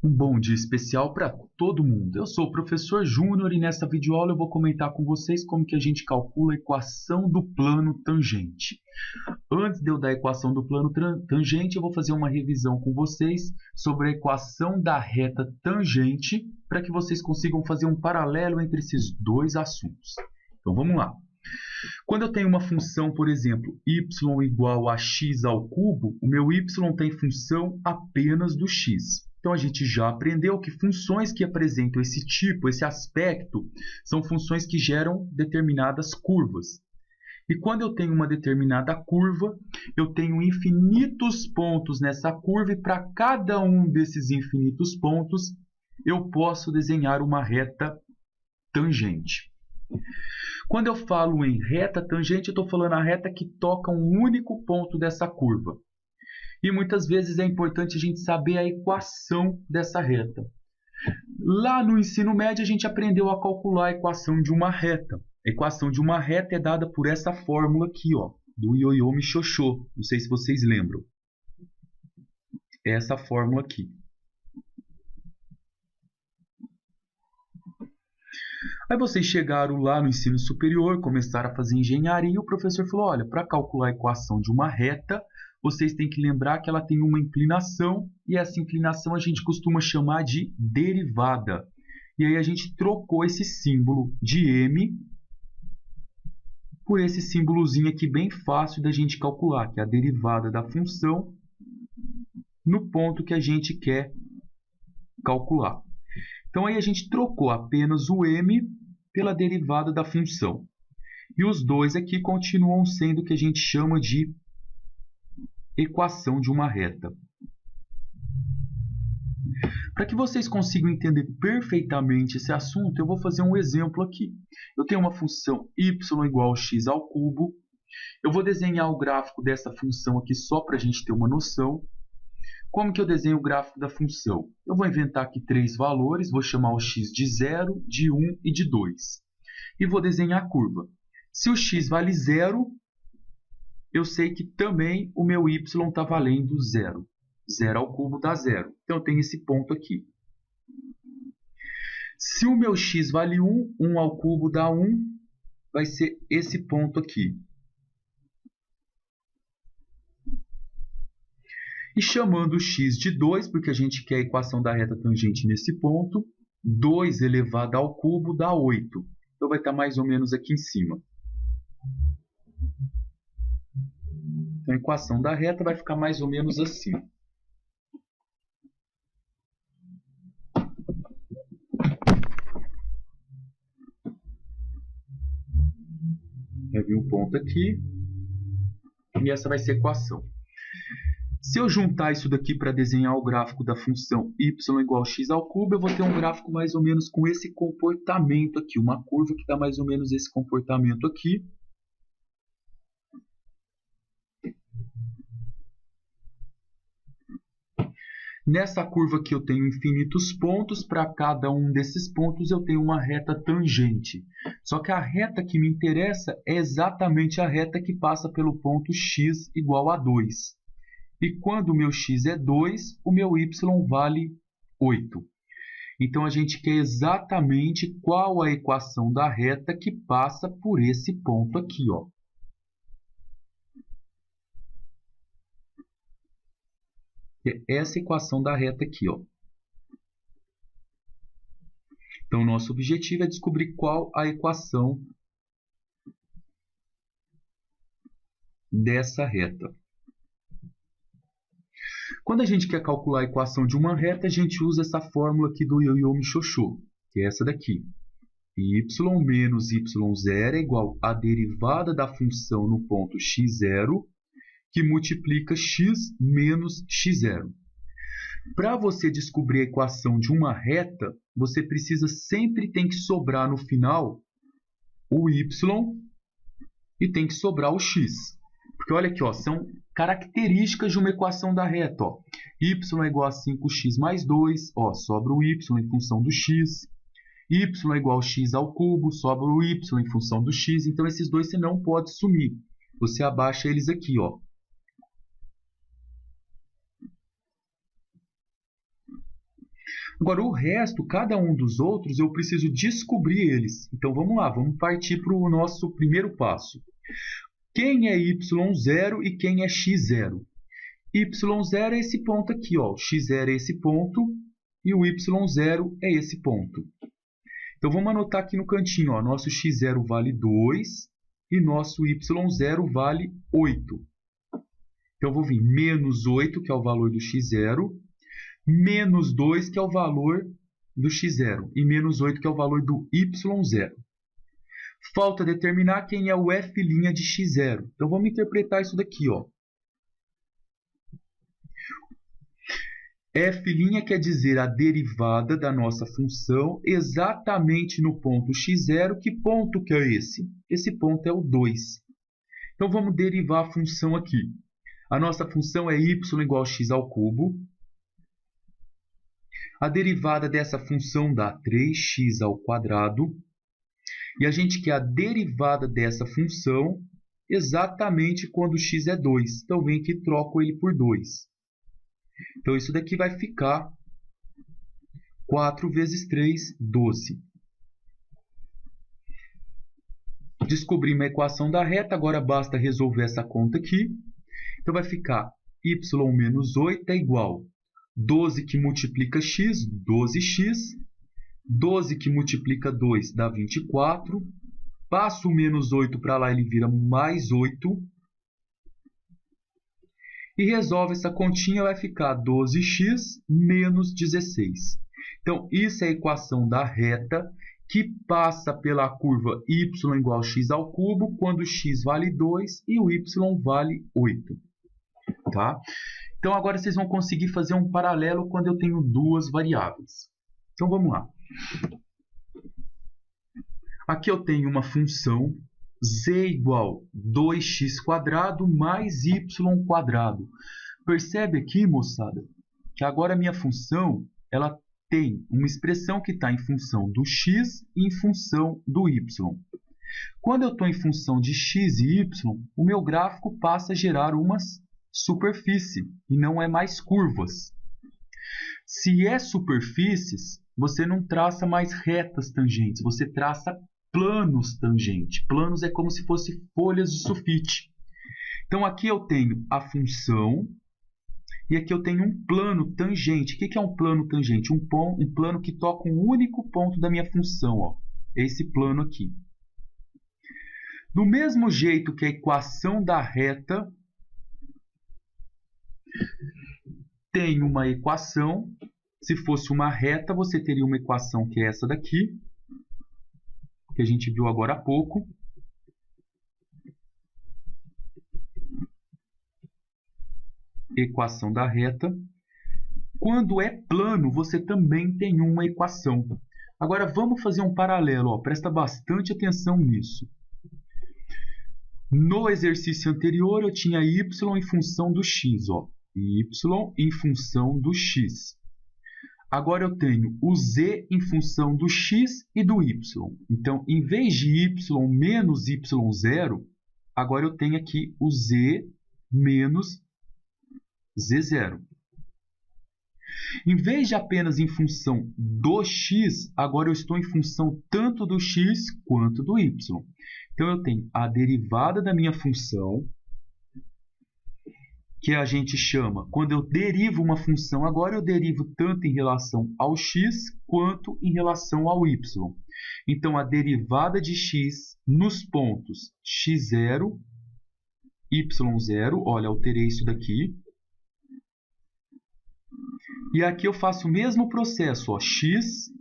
Um bom dia especial para todo mundo. Eu sou o professor Júnior e nesta videoaula eu vou comentar com vocês como que a gente calcula a equação do plano tangente. Antes de eu dar a equação do plano tangente, eu vou fazer uma revisão com vocês sobre a equação da reta tangente para que vocês consigam fazer um paralelo entre esses dois assuntos. Então vamos lá. Quando eu tenho uma função, por exemplo, y igual a x ao cubo, o meu y tem função apenas do x. Então, a gente já aprendeu que funções que apresentam esse tipo, esse aspecto, são funções que geram determinadas curvas. E quando eu tenho uma determinada curva, eu tenho infinitos pontos nessa curva, e para cada um desses infinitos pontos, eu posso desenhar uma reta tangente. Quando eu falo em reta tangente, eu estou falando a reta que toca um único ponto dessa curva. E muitas vezes é importante a gente saber a equação dessa reta. Lá no ensino médio, a gente aprendeu a calcular a equação de uma reta. A equação de uma reta é dada por essa fórmula aqui, ó, do ioiô me xoxô. Não sei se vocês lembram. Essa fórmula aqui. Aí vocês chegaram lá no ensino superior, começaram a fazer engenharia e o professor falou, olha, para calcular a equação de uma reta, vocês têm que lembrar que ela tem uma inclinação e essa inclinação a gente costuma chamar de derivada. E aí a gente trocou esse símbolo de m por esse símbolozinho aqui bem fácil da gente calcular, que é a derivada da função no ponto que a gente quer calcular. Então aí a gente trocou apenas o m pela derivada da função. E os dois aqui continuam sendo o que a gente chama de equação de uma reta. Para que vocês consigam entender perfeitamente esse assunto, eu vou fazer um exemplo aqui. Eu tenho uma função y igual a x ao cubo. Eu vou desenhar o gráfico dessa função aqui só para a gente ter uma noção. Como que eu desenho o gráfico da função? Eu vou inventar aqui três valores, vou chamar o x de 0, de 1 e de 2. E vou desenhar a curva. Se o x vale 0, eu sei que também o meu y está valendo 0. 0 ao cubo dá 0. Então, eu tenho esse ponto aqui. Se o meu x vale 1, 1 ao cubo dá 1, vai ser esse ponto aqui. E chamando o x de 2, porque a gente quer a equação da reta tangente nesse ponto, 2 elevado ao cubo dá 8. Então, vai estar mais ou menos aqui em cima. Então, a equação da reta vai ficar mais ou menos assim. Eu vi um ponto aqui. E essa vai ser a equação. Se eu juntar isso daqui para desenhar o gráfico da função y igual a x ao cubo, eu vou ter um gráfico mais ou menos com esse comportamento aqui. Uma curva que dá mais ou menos esse comportamento aqui. Nessa curva aqui eu tenho infinitos pontos, para cada um desses pontos eu tenho uma reta tangente. Só que a reta que me interessa é exatamente a reta que passa pelo ponto x igual a 2. E quando o meu x é 2, o meu y vale 8. Então a gente quer exatamente qual a equação da reta que passa por esse ponto aqui, ó. Essa equação da reta aqui, ó. Então, nosso objetivo é descobrir qual a equação dessa reta. Quando a gente quer calcular a equação de uma reta, a gente usa essa fórmula aqui do ioiô me xoxô, que é essa daqui. Y menos y0 é igual à derivada da função no ponto x0, que multiplica x menos x0. Para você descobrir a equação de uma reta, você precisa sempre ter que sobrar no final o y e tem que sobrar o x. Porque olha aqui, ó, são características de uma equação da reta. Ó. Y é igual a 5x mais 2, ó, sobra o y em função do x. Y é igual a x ao cubo, sobra o y em função do x. Então, esses dois você não pode sumir. Você abaixa eles aqui, ó. Agora, o resto, cada um dos outros, eu preciso descobrir eles. Então, vamos lá, vamos partir para o nosso primeiro passo. Quem é y0 e quem é x0? y0 é esse ponto aqui, ó. x0 é esse ponto e o y0 é esse ponto. Então, vamos anotar aqui no cantinho, ó, nosso x0 vale 2 e nosso y0 vale 8. Então, eu vou vir menos 8, que é o valor do x0, menos 2, que é o valor do x0, e menos 8, que é o valor do y0. Falta determinar quem é o f' de x0. Então, vamos interpretar isso daqui, ó. F' quer dizer a derivada da nossa função exatamente no ponto x0. Que ponto que é esse? Esse ponto é o 2. Então, vamos derivar a função aqui. A nossa função é y igual a x ao cubo. A derivada dessa função dá 3x ao quadrado. E a gente quer a derivada dessa função exatamente quando x é 2. Então, vem aqui e troco ele por 2. Então, isso daqui vai ficar 4 vezes 3, 12. Descobrimos a equação da reta, agora basta resolver essa conta aqui. Então, vai ficar y menos 8 é igual a 12 que multiplica x, 12x. 12 que multiplica 2 dá 24. Passo o menos 8 para lá, ele vira mais 8. E resolve essa continha, vai ficar 12x menos 16. Então, isso é a equação da reta que passa pela curva y igual a x ao cubo, quando x vale 2 e o y vale 8. Tá? Então, agora vocês vão conseguir fazer um paralelo quando eu tenho duas variáveis. Então, vamos lá. Aqui eu tenho uma função z igual a 2x² mais y². Percebe aqui, moçada, que agora a minha função ela tem uma expressão que está em função do x e em função do y. Quando eu estou em função de x e y, o meu gráfico passa a gerar uma superfície e não é mais curvas. Se é superfícies, você não traça mais retas tangentes, você traça planos tangentes. Planos é como se fossem folhas de sulfite. Então, aqui eu tenho a função e aqui eu tenho um plano tangente. O que é um plano tangente? Um plano que toca um único ponto da minha função. Ó. Esse plano aqui. Do mesmo jeito que a equação da reta tem uma equação, se fosse uma reta, você teria uma equação que é essa daqui, que a gente viu agora há pouco. Equação da reta. Quando é plano, você também tem uma equação. Agora, vamos fazer um paralelo. Ó. Presta bastante atenção nisso. No exercício anterior, eu tinha y em função do x. Ó. Y em função do x. Agora eu tenho o z em função do x e do y. Então, em vez de y menos y0, agora eu tenho aqui o z menos z0. Em vez de apenas em função do x, agora eu estou em função tanto do x quanto do y. Então, eu tenho a derivada da minha função, que a gente chama, quando eu derivo uma função, agora eu derivo tanto em relação ao x quanto em relação ao y. Então, a derivada de x nos pontos x0, y0, olha, alterei isso daqui. E aqui eu faço o mesmo processo, ó, x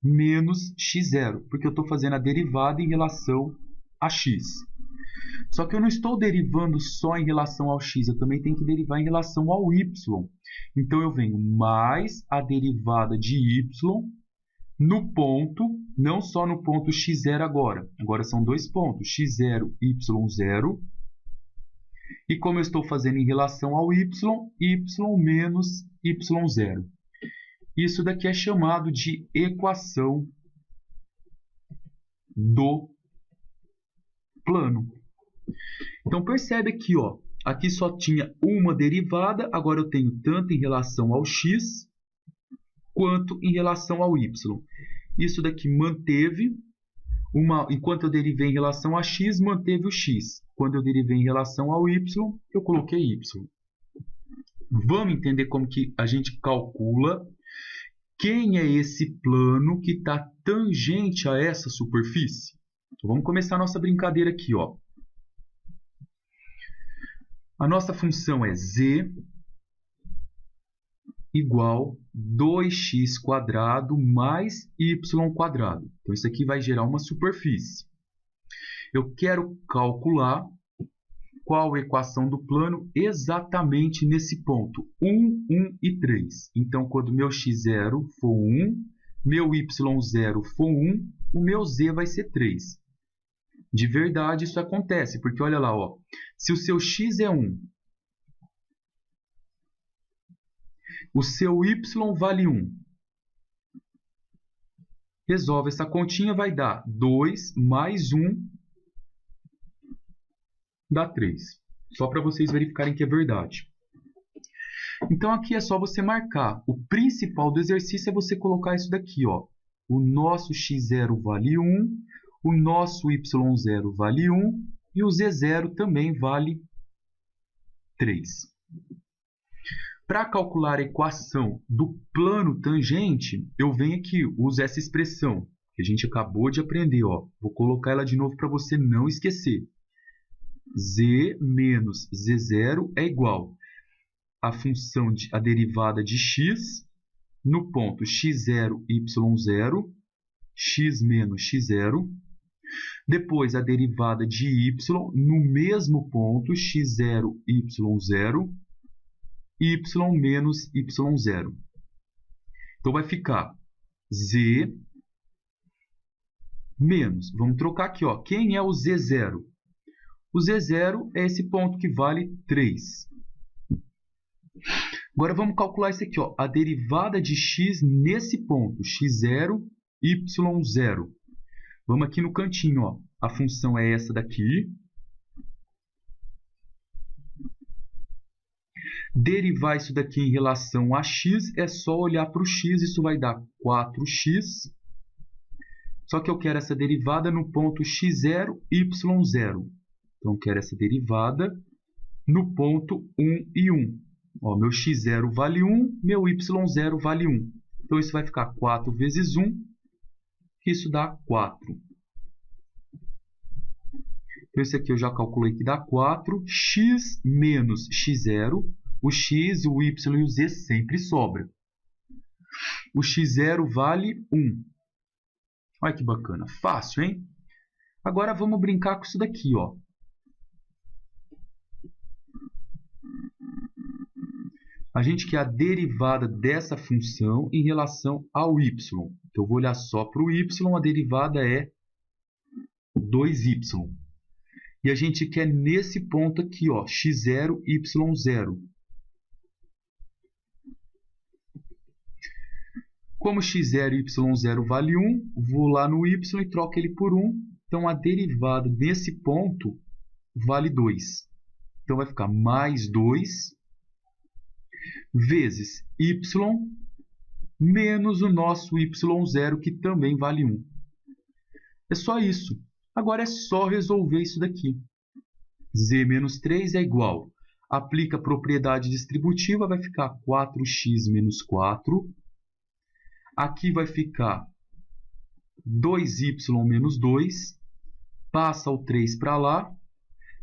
menos x0, porque eu estou fazendo a derivada em relação a x. Só que eu não estou derivando só em relação ao x, eu também tenho que derivar em relação ao y. Então, eu venho mais a derivada de y no ponto, não só no ponto x0 agora. Agora são dois pontos, x0 e y0. E como eu estou fazendo em relação ao y, y menos y0. Isso daqui é chamado de equação do plano. Então, percebe aqui, ó, aqui só tinha uma derivada, agora eu tenho tanto em relação ao x quanto em relação ao y. Isso daqui manteve, enquanto eu derivei em relação a x, manteve o x. Quando eu derivei em relação ao y, eu coloquei y. Vamos entender como que a gente calcula quem é esse plano que está tangente a essa superfície. Então, vamos começar a nossa brincadeira aqui, ó. A nossa função é z igual 2x² mais y². Então, isso aqui vai gerar uma superfície. Eu quero calcular qual a equação do plano exatamente nesse ponto, 1, 1 e 3. Então, quando meu x0 for 1, meu y0 for 1, o meu z vai ser 3. De verdade, isso acontece, porque olha lá, ó, se o seu x é 1, o seu y vale 1. Resolve essa continha, vai dar 2 mais 1 dá 3. Só para vocês verificarem que é verdade. Então, aqui é só você marcar. O principal do exercício é você colocar isso daqui, ó. O nosso x0 vale 1, o nosso y0 vale 1 e o z0 também vale 3. Para calcular a equação do plano tangente, eu venho aqui, uso essa expressão que a gente acabou de aprender, ó. Vou colocar ela de novo para você não esquecer. Z menos Z0 é igual à função a derivada de x no ponto x0, y0, x menos x0. Depois, a derivada de y no mesmo ponto x0, y0, y menos y0. Então, vai ficar z menos, vamos trocar aqui, ó, quem é o z0? O z0 é esse ponto que vale 3. Agora vamos calcular isso aqui, ó, a derivada de x nesse ponto, x0, y0. Vamos aqui no cantinho, ó, a função é essa daqui. Derivar isso daqui em relação a x é só olhar para o x, isso vai dar 4x. Só que eu quero essa derivada no ponto x0, y0. Então, eu quero essa derivada no ponto 1 e 1. Ó, meu x0 vale 1, meu y0 vale 1. Então, isso vai ficar 4 vezes 1, que isso dá 4. Então, esse aqui eu já calculei que dá 4. X menos x0. O x, o y e o z sempre sobra. O x0 vale 1. Olha que bacana. Fácil, hein? Agora, vamos brincar com isso daqui, ó. A gente quer a derivada dessa função em relação ao y. Então, eu vou olhar só para o y, a derivada é 2y. E a gente quer nesse ponto aqui, ó, x0, y0. Como x0 e y0 vale 1, vou lá no y e troco ele por 1. Então, a derivada desse ponto vale 2. Então, vai ficar mais 2 vezes y menos o nosso y0, que também vale 1. É só isso. Agora é só resolver isso daqui. Z menos 3 é igual. Aplica a propriedade distributiva, vai ficar 4x menos 4. Aqui vai ficar 2y menos 2. Passa o 3 para lá.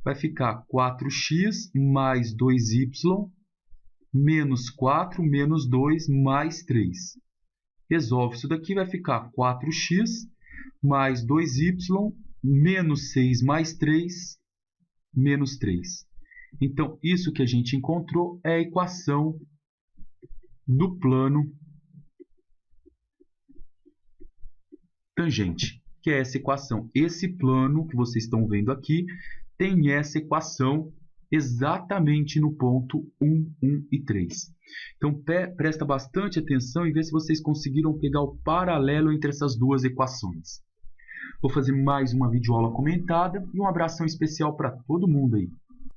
Vai ficar 4x mais 2y menos 4 menos 2 mais 3. Resolve isso daqui, vai ficar 4x mais 2y menos 6 mais 3 menos 3. Então, isso que a gente encontrou é a equação do plano tangente, que é essa equação. Esse plano que vocês estão vendo aqui tem essa equação exatamente no ponto 1, 1 e 3. Então, presta bastante atenção e vê se vocês conseguiram pegar o paralelo entre essas duas equações. Vou fazer mais uma videoaula comentada e um abração especial para todo mundo aí.